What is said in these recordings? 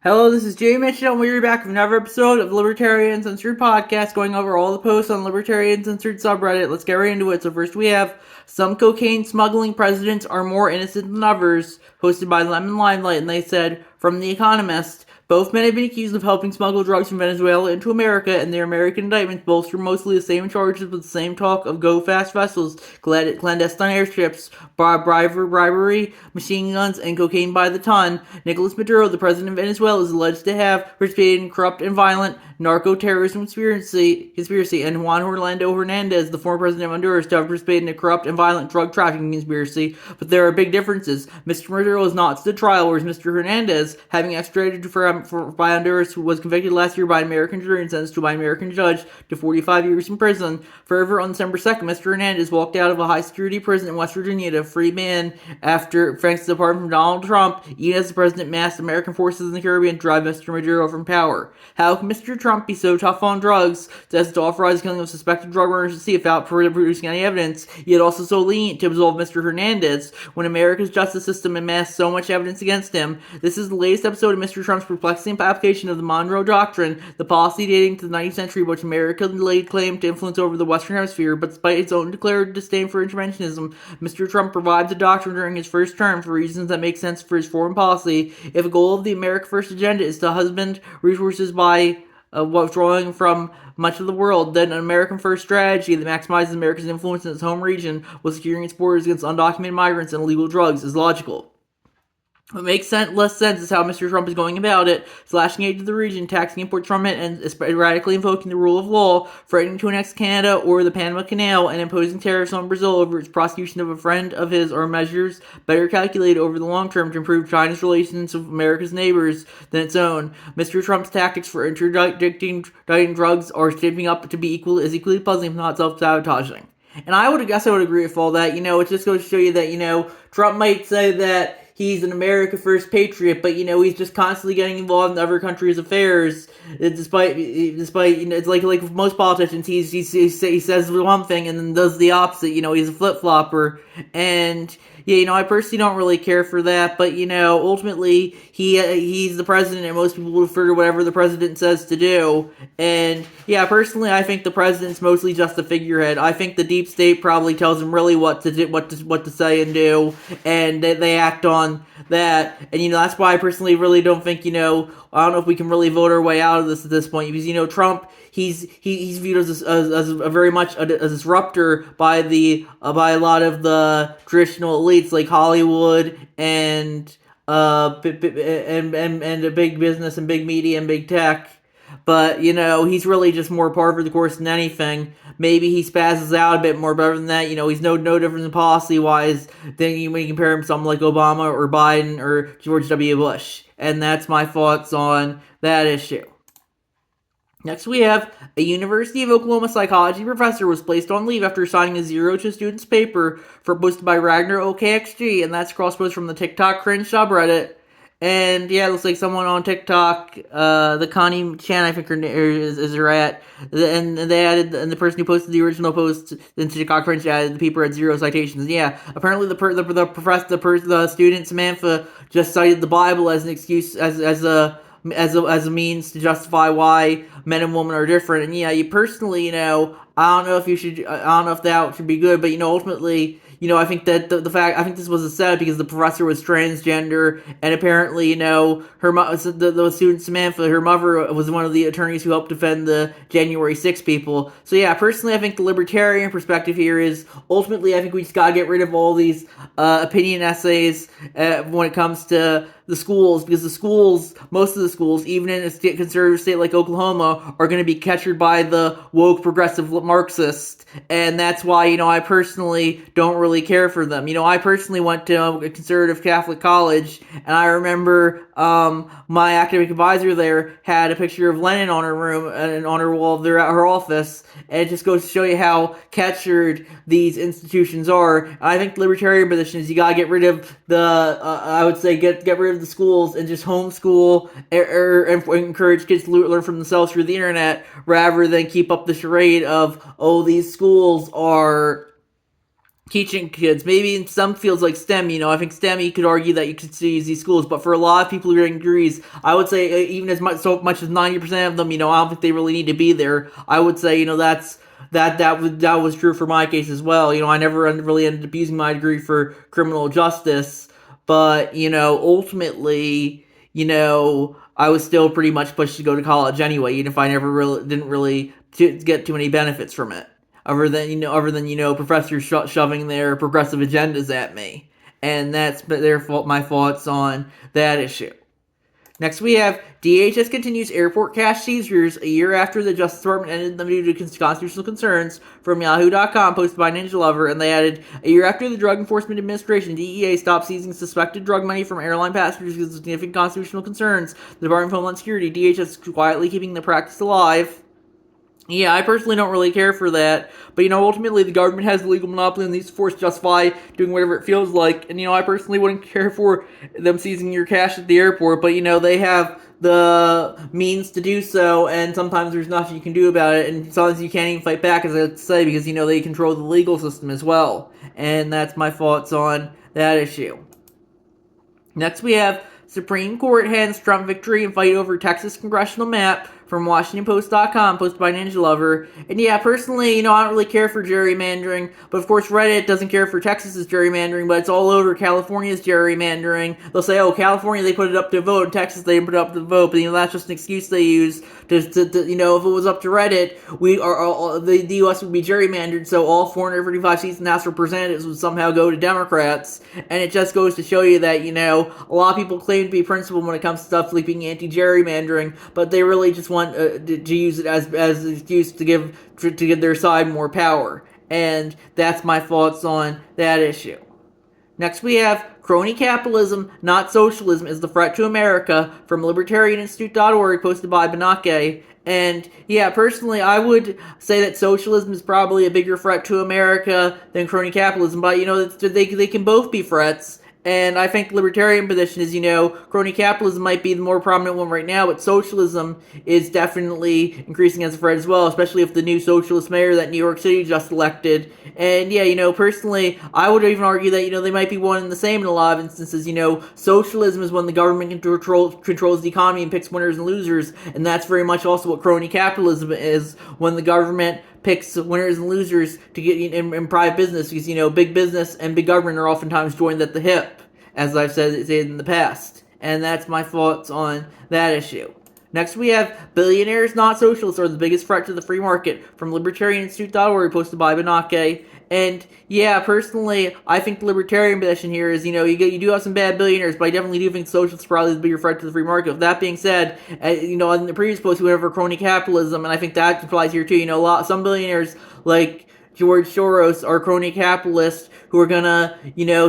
Hello, this is Jay Mitchell, and we're back with another episode of Libertarian Uncensored podcast, going over all the posts on Libertarian Uncensored subreddit. Let's get right into it. So first we have some cocaine smuggling presidents are more innocent than others, hosted by Lemon Limelight, and they said, from The Economist, both men have been accused of helping smuggle drugs from Venezuela into America, and their American indictments bolster mostly the same charges with the same talk of go-fast vessels, clandestine airships, bribery, machine guns, and cocaine by the ton. Nicolas Maduro, the president of Venezuela, is alleged to have participated in corrupt and violent narco-terrorism conspiracy, and Juan Orlando Hernandez, the former president of Honduras, to have participated in a corrupt and violent drug trafficking conspiracy. But there are big differences. Mr. Maduro is not stood trial, whereas Mr. Hernandez, having extradited by Honduras, was convicted last year by an American jury and sentenced by an American judge to 45 years in prison. Further, on December 2nd, Mr. Hernandez walked out of a high-security prison in West Virginia to a free man after, thanks to the pardon from Donald Trump, even as the president massed American forces in the Caribbean to drive Mr. Maduro from power. How can Mr. Trump be so tough on drugs as to authorize the killing of suspected drug runners at sea without producing any evidence, yet also so lenient to absolve Mr. Hernandez when America's justice system amassed so much evidence against him? This is the latest episode of Mr. Trump's perplexing application of the Monroe Doctrine, the policy dating to the 19th century which America laid claim to influence over the Western Hemisphere, but despite its own declared disdain for interventionism, Mr. Trump provides the doctrine during his first term for reasons that make sense for his foreign policy. If a goal of the America First agenda is to husband resources by withdrawing from much of the world, then an American First strategy that maximizes America's influence in its home region while securing its borders against undocumented migrants and illegal drugs is logical. What makes less sense is how Mr. Trump is going about it, slashing aid to the region, taxing imports from it, and radically invoking the rule of law, threatening to annex Canada or the Panama Canal, and imposing tariffs on Brazil over its prosecution of a friend of his, are measures better calculated over the long term to improve China's relations with America's neighbors than its own. Mr. Trump's tactics for interdicting drugs are shaping up to be equally puzzling, if not self-sabotaging. And I would agree with all that. It just goes to show you that, Trump might say that he's an America First patriot, but he's just constantly getting involved in other countries' affairs. Despite it's like with most politicians, he says one thing and then does the opposite. He's a flip flopper, and yeah, I personally don't really care for that. But ultimately, he's the president, and most people will defer to whatever the president says to do. And yeah, personally, I think the president's mostly just a figurehead. I think the deep state probably tells him really what to say and do, and they act on that. And that's why I personally really don't think I don't know if we can really vote our way out of this at this point, because Trump, he's viewed as a very much a disruptor by a lot of the traditional elites like Hollywood and a big business and big media and big tech. But he's really just more par for the course than anything. Maybe he spazzes out a bit more, but other than that, he's no different in policy wise than when you compare him to someone like Obama or Biden or George W. Bush. And that's my thoughts on that issue. Next, we have a University of Oklahoma psychology professor was placed on leave after signing a zero to students paper posted by Ragnar OKXG, and that's cross-post from the TikTok cringe subreddit. And yeah, it looks like someone on TikTok, the Connie Chan, I think is her at, and they added, and the person who posted the original post into TikTok cringe added the paper had zero citations. And yeah, apparently the student Samantha just cited the Bible as an excuse as a means to justify why men and women are different. And yeah, you personally, I don't know if that should be good, but ultimately, I think that I think this was a setup because the professor was transgender, and apparently, the student Samantha, her mother was one of the attorneys who helped defend the January 6 people. So yeah, personally, I think the libertarian perspective here is, ultimately, I think we just gotta get rid of all these opinion essays when it comes to the schools, because most of the schools, even in a conservative state like Oklahoma, are going to be captured by the woke progressive Marxists, and that's why, I personally don't really care for them. I personally went to a conservative Catholic college, and I remember my academic advisor there had a picture of Lenin on her room and on her wall there at her office, and it just goes to show you how captured these institutions are. And I think the libertarian position is you gotta get rid of I would say get rid of the schools and just homeschool and encourage kids to learn from themselves through the internet, rather than keep up the charade of, oh, these schools are teaching kids. Maybe in some fields like STEM, I think STEM, you could argue that you could still use these schools, but for a lot of people who are getting degrees, I would say even as much as 90% of them, I don't think they really need to be there. I would say, that was true for my case as well. I never really ended up using my degree for criminal justice, but ultimately, I was still pretty much pushed to go to college anyway, even if I never really didn't really get too many benefits from it, other than professors shoving their progressive agendas at me, and that's my thoughts on that issue. Next, we have DHS continues airport cash seizures a year after the Justice Department ended them due to constitutional concerns from Yahoo.com, posted by Ninja Lover, and they added, a year after the Drug Enforcement Administration, DEA, stopped seizing suspected drug money from airline passengers because of significant constitutional concerns. The Department of Homeland Security, DHS, is quietly keeping the practice alive. Yeah, I personally don't really care for that, but ultimately the government has the legal monopoly on these force justify doing whatever it feels like, and I personally wouldn't care for them seizing your cash at the airport, but they have the means to do so, and sometimes there's nothing you can do about it, and sometimes you can't even fight back, as I like to say, because they control the legal system as well, and that's my thoughts on that issue. Next, we have Supreme Court hands Trump victory in fight over Texas congressional map from WashingtonPost.com, posted by Ninja Lover. And yeah, personally, I don't really care for gerrymandering, but of course Reddit doesn't care for Texas's gerrymandering, but it's all over California's gerrymandering. They'll say, oh, California, they put it up to vote, and Texas, they didn't put it up to vote, but that's just an excuse they use to if it was up to Reddit, the U.S. would be gerrymandered, so all 435 seats in the House of Representatives would somehow go to Democrats, and it just goes to show you that, a lot of people claim to be principled when it comes to stuff like being anti-gerrymandering, but they really just want to use it as an excuse to give their side more power. And that's my thoughts on that issue. Next, we have crony capitalism, not socialism, is the threat to America from LibertarianInstitute.org, posted by Benake. And yeah, personally, I would say that socialism is probably a bigger threat to America than crony capitalism, but they can both be threats. And I think the libertarian position is, crony capitalism might be the more prominent one right now, but socialism is definitely increasing as a threat as well, especially if the new socialist mayor that New York City just elected. And yeah, personally, I would even argue that, they might be one and the same in a lot of instances. Socialism is when the government controls the economy and picks winners and losers, and that's very much also what crony capitalism is, when the government picks winners and losers to get in private business, because big business and big government are oftentimes joined at the hip, as I've said in the past. And that's my thoughts on that issue. Next, we have billionaires, not socialists, are the biggest threat to the free market from LibertarianInstitute.org, posted by Benake. And yeah, personally, I think the libertarian position here is, you do have some bad billionaires, but I definitely do think socialists are probably the bigger threat to the free market. With that being said, in the previous post, we went over crony capitalism, and I think that applies here too. Some billionaires like George Soros are crony capitalists who are gonna,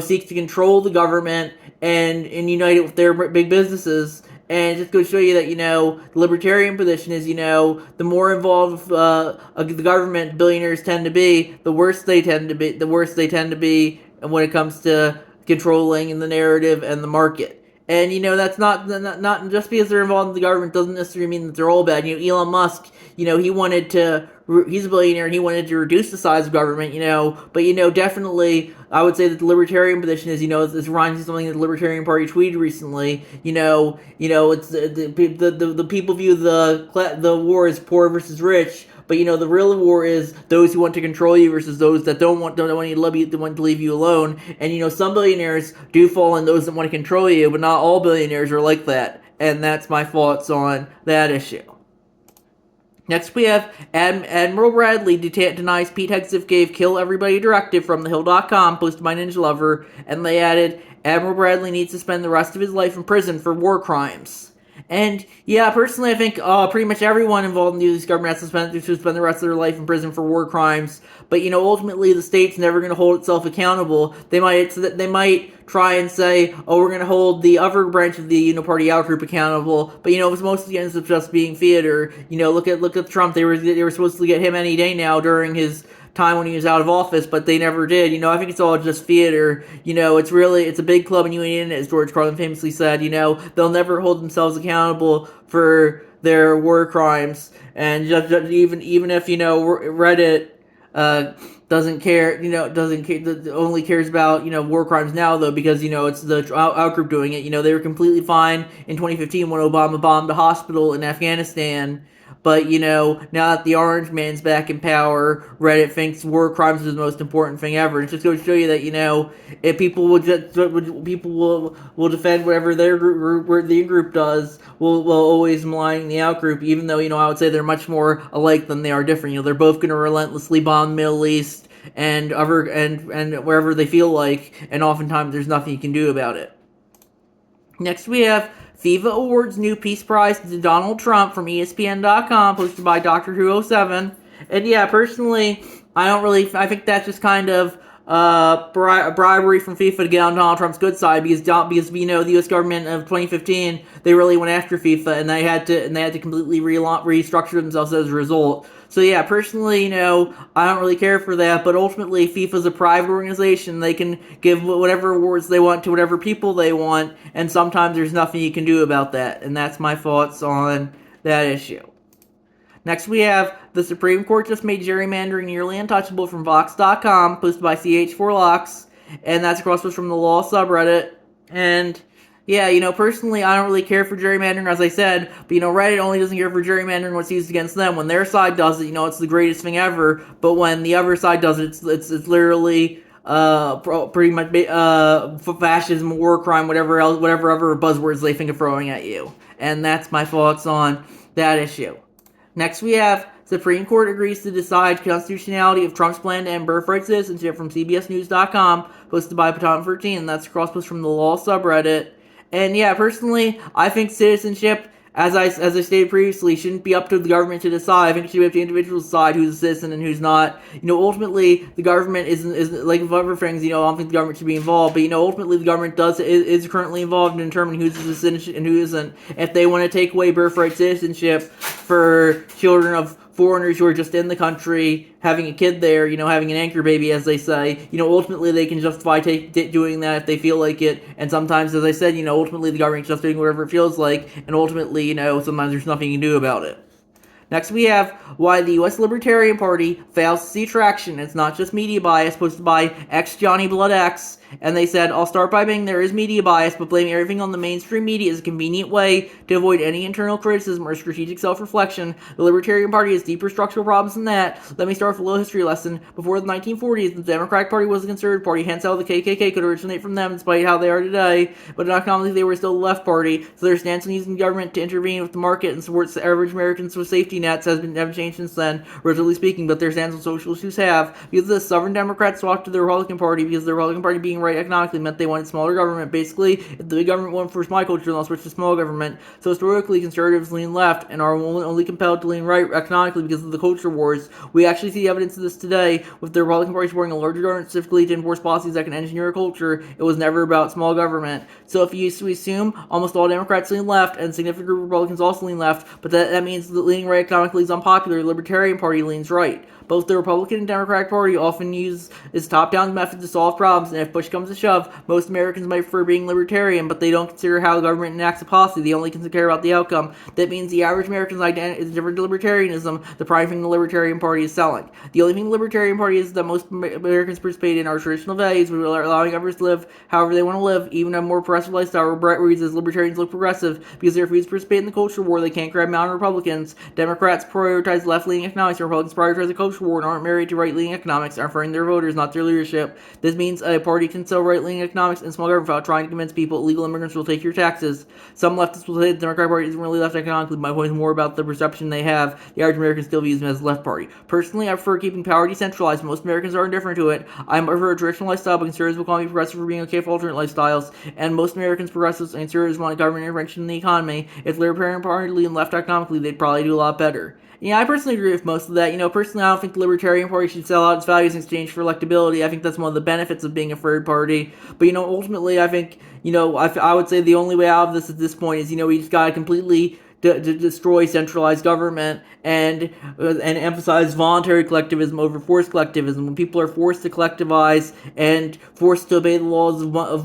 seek to control the government and unite it with their big businesses. And it just goes to show you that, the libertarian position is, the more involved the government billionaires tend to be, the worse they tend to be when it comes to controlling the narrative and the market. And, that's not just because they're involved in the government doesn't necessarily mean that they're all bad. Elon Musk, he's a billionaire and he wanted to reduce the size of government, but, definitely, I would say that the libertarian position is, this reminds me of something that the Libertarian Party tweeted recently, it's the people view the war as poor versus rich, but the real war is those who want to control you versus those that don't want you to love you, want to leave you alone. And some billionaires do fall in those that want to control you, but not all billionaires are like that. And that's my thoughts on that issue. Next, we have Admiral Bradley denies Pete Hegseth gave kill everybody directive from thehill.com, posted by Ninja Lover, and they added, Admiral Bradley needs to spend the rest of his life in prison for war crimes. And yeah, personally, I think pretty much everyone involved in the U.S. government has to spend the rest of their life in prison for war crimes. But ultimately, the state's never going to hold itself accountable. They might try and say, "Oh, we're going to hold the other branch of the party outgroup accountable." But it mostly ends up just being theater. Look at Trump. They were supposed to get him any day now during his time when he was out of office, but they never did. I think it's all just theater. It's a big club and union, as George Carlin famously said. They'll never hold themselves accountable for their war crimes, and even if Reddit doesn't care, doesn't care, only cares about, war crimes now, though, because, it's the outgroup doing it. They were completely fine in 2015 when Obama bombed a hospital in Afghanistan. But, now that the orange man's back in power, Reddit thinks war crimes is the most important thing ever. And it's just going to show you that, if people will defend whatever their group, the in-group does, will always malign the out-group, even though, I would say they're much more alike than they are different. They're both going to relentlessly bomb the Middle East and wherever they feel like, and oftentimes there's nothing you can do about it. Next we have FIFA awards new Peace Prize to Donald Trump from ESPN.com, posted by Doctor Who 07. And yeah, personally, I think that's just kind of bribery from FIFA to get on Donald Trump's good side, because the U.S. government of 2015, they really went after FIFA, and they had to completely restructure themselves as a result. So yeah, personally, I don't really care for that, but ultimately, FIFA's a private organization. They can give whatever awards they want to whatever people they want, and sometimes there's nothing you can do about that, and that's my thoughts on that issue. Next we have, the Supreme Court just made gerrymandering nearly untouchable from Vox.com, posted by CH4Locks, and that's across from the Law subreddit. And yeah, personally, I don't really care for gerrymandering, as I said, but Reddit only doesn't care for gerrymandering what's used against them. When their side does it, it's the greatest thing ever, but when the other side does it, it's literally pretty much fascism, war crime, whatever other buzzwords they think of throwing at you. And that's my thoughts on that issue. Next we have, Supreme Court agrees to decide constitutionality of Trump's plan to end birthright citizenship from CBSNews.com, posted by Baton13, and that's a cross-post from the Law subreddit. And yeah, personally, I think citizenship, as I stated previously, shouldn't be up to the government to decide. I think it should be up to individuals to decide who's a citizen and who's not. Ultimately, the government isn't like with other things. I don't think the government should be involved. But ultimately, the government is currently involved in determining who's a citizen and who isn't. If they want to take away birthright citizenship for children of foreigners who are just in the country, having a kid there, having an anchor baby, as they say, ultimately they can justify doing that if they feel like it. And sometimes, as I said, ultimately the government's just doing whatever it feels like, and ultimately, sometimes there's nothing you can do about it. Next we have, why the U.S. Libertarian Party fails to see traction. It's not just media bias, posted by XJohnnyBloodX. And they said, I'll start by saying there is media bias, but blaming everything on the mainstream media is a convenient way to avoid any internal criticism or strategic self-reflection. The Libertarian Party has deeper structural problems than that. Let me start with a little history lesson. Before the 1940s, the Democratic Party was a conservative party, hence how the KKK could originate from them, despite how they are today. But economically, they were still the left party, so their stance on using government to intervene with the market and support average Americans with safety nets haven't changed since then, relatively speaking, but their stance on social issues have. Because the Southern Democrats flocked to the Republican Party, because the Republican Party being right economically meant they wanted smaller government. Basically, if the big government won't enforce my culture, then I'll switch to small government. So historically, conservatives lean left and are only compelled to lean right economically because of the culture wars. We actually see evidence of this today, with the Republican Party supporting a larger government specifically to enforce policies that can engineer a culture. It was never about small government. So if you assume almost all Democrats lean left and a significant group of Republicans also lean left, but that means that leaning right economically is unpopular, the Libertarian Party leans right. Both the Republican and Democratic Party often use this top-down method to solve problems, and if push comes to shove, most Americans might prefer being libertarian, but they don't consider how the government enacts a policy. They only care about the outcome. That means the average American's identity is different to libertarianism, the prime thing the Libertarian Party is selling. The only thing the Libertarian Party is that most Americans participate in are traditional values, allowing others to live however they want to live, even a more progressive lifestyle. Brett reads as libertarians look progressive, because they refuse to participate in the culture war. They can't grab mountain Republicans. Democrats prioritize left-leaning economics, and Republicans prioritize the culture war and aren't married to right-leaning economics, are referring their voters, not their leadership. This means a party can sell right-leaning economics and small government without trying to convince people illegal immigrants will take your taxes. Some leftists will say the Democratic Party isn't really left economically. My point is more about the perception they have. The average American still views them as a left party. Personally, I prefer keeping power decentralized. Most Americans are indifferent to it. I prefer a traditional lifestyle, but conservatives will call me progressive for being okay for alternate lifestyles. And most Americans, progressives, and conservatives want government intervention in the economy. If the Libertarian Party leaned left economically, they'd probably do a lot better. Yeah, I personally agree with most of that. Personally, I don't think the Libertarian Party should sell out its values in exchange for electability. I think that's one of the benefits of being a third party. But, ultimately, I think, I would say the only way out of this at this point is, we just gotta completely to destroy centralized government and emphasize voluntary collectivism over forced collectivism. When people are forced to collectivize and forced to obey the laws of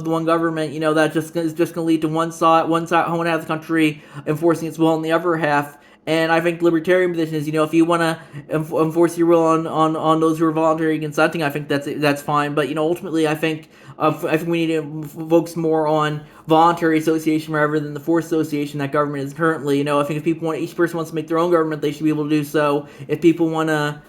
the one government, that is just going to lead to one half of the country enforcing its will on the other half. And I think the libertarian position is, if you want to enforce your will on those who are voluntarily consenting, I think that's fine. But ultimately, I think we need to focus more on voluntary association rather than the forced association that government is currently. I think if each person wants to make their own government, they should be able to do so. If people want to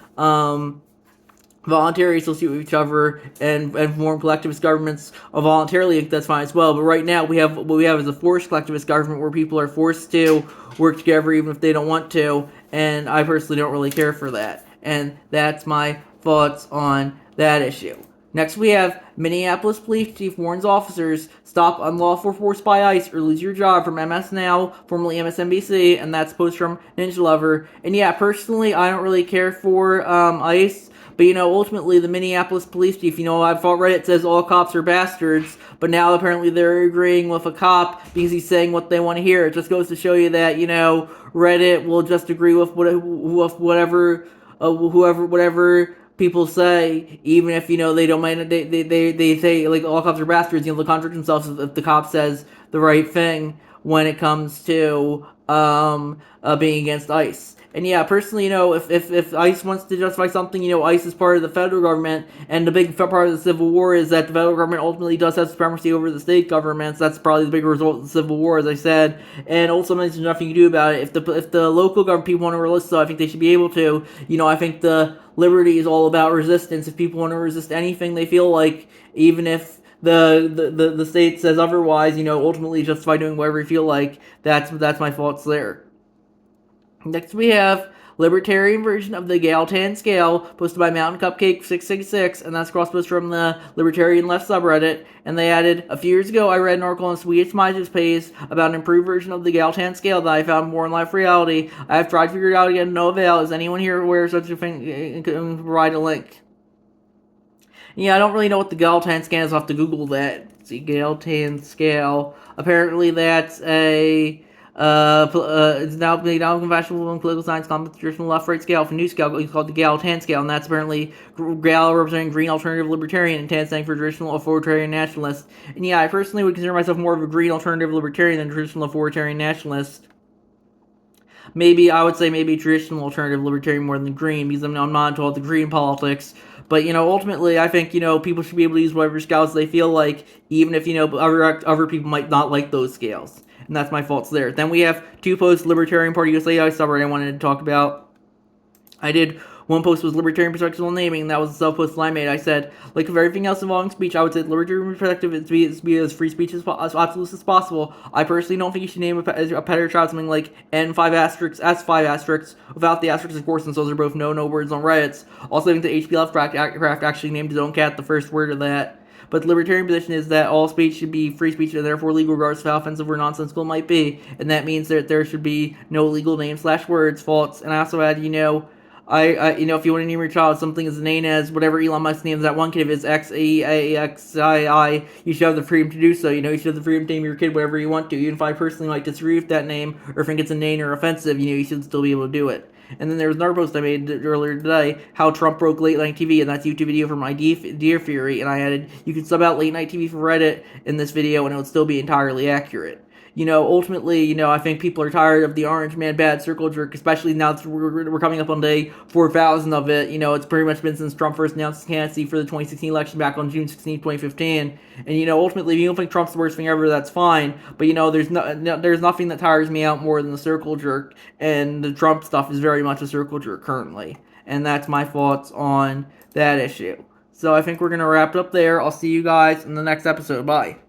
voluntarily associate with each other and form collectivist governments voluntarily, that's fine as well. But right now, what we have is a forced collectivist government where people are forced to work together even if they don't want to, and I personally don't really care for that. And that's my thoughts on that issue. Next, we have Minneapolis Police Chief warns officers, stop unlawful force by ICE or lose your job, from MS Now, formerly MSNBC, and that's a post from Ninja Lover. And yeah, personally, I don't really care for ICE. But ultimately, the Minneapolis police chief, I've thought Reddit says all cops are bastards, but now apparently they're agreeing with a cop because he's saying what they want to hear. It just goes to show you that, Reddit will just agree with whatever, whatever people say, even if, they don't mind, they say, like, all cops are bastards, they'll contradict themselves if the cop says the right thing when it comes to, being against ICE. And yeah, personally, if ICE wants to justify something, ICE is part of the federal government, and the big part of the Civil War is that the federal government ultimately does have supremacy over the state governments. That's probably the big result of the Civil War, as I said. And ultimately, there's nothing you can do about it. If the local government people want to resist, so I think they should be able to. I think the liberty is all about resistance. If people want to resist anything they feel like, even if the state says otherwise, ultimately justify doing whatever you feel like. That's my thoughts there. Next, we have Libertarian version of the Galtan scale, posted by Mountain Cupcake 666, and that's cross-post from the Libertarian Left subreddit. And they added, a few years ago, I read an article on Swedish Smige's page about an improved version of the Galtan scale that I found more in life reality. I have tried to figure it out again, no avail. Is anyone here aware of such a thing? Can provide a link. Yeah, I don't really know what the Galtan scale is. I'll have to Google that. Let's see, Galtan scale. Apparently, that's a it's now conventional in political science called the traditional left-right scale. For new scale, it's called the Galtan scale, and that's apparently Gal representing green alternative libertarian, and Tan standing for traditional authoritarian nationalist. And yeah, I personally would consider myself more of a green alternative libertarian than traditional authoritarian nationalist. I would say traditional alternative libertarian more than green, because I'm not into all the green politics. But, ultimately, I think, people should be able to use whatever scales they feel like, even if, other people might not like those scales. And that's my thoughts there. Then we have two posts, Libertarian Party USA subreddit I wanted to talk about. I did one post was Libertarian Perspective on Naming, and that was a self-post that I made. I said, like of everything else involving speech, I would say Libertarian Perspective is to be as free speech as absolute as possible. I personally don't think you should name a pet or child something like N5 asterisk, S5 asterisk, without the asterisk, of course, since those are both no words on Reddit. Also, I think the HP Lovecraft actually named his own cat the first word of that. But the libertarian position is that all speech should be free speech and therefore legal regardless of how offensive or nonsensical it might be. And that means that there should be no illegal names/words, faults. And I also add, if you want to name your child something as named as whatever Elon Musk names that one kid, if it's XEAXII, you should have the freedom to do so. You should have the freedom to name your kid whatever you want to. Even if I personally might disagree with that name or think it's a name or offensive, you should still be able to do it. And then there was another post I made earlier today, how Trump broke late night TV, and that's a YouTube video from my Dear Theory, and I added, you can sub out late night TV for Reddit in this video, and it would still be entirely accurate. Ultimately, I think people are tired of the orange man bad circle jerk, especially now that we're coming up on day 4,000 of it. It's pretty much been since Trump first announced his candidacy for the 2016 election back on June 16, 2015. And, ultimately, if you don't think Trump's the worst thing ever, that's fine. But, there's nothing that tires me out more than the circle jerk, and the Trump stuff is very much a circle jerk currently. And that's my thoughts on that issue. So I think we're going to wrap it up there. I'll see you guys in the next episode. Bye.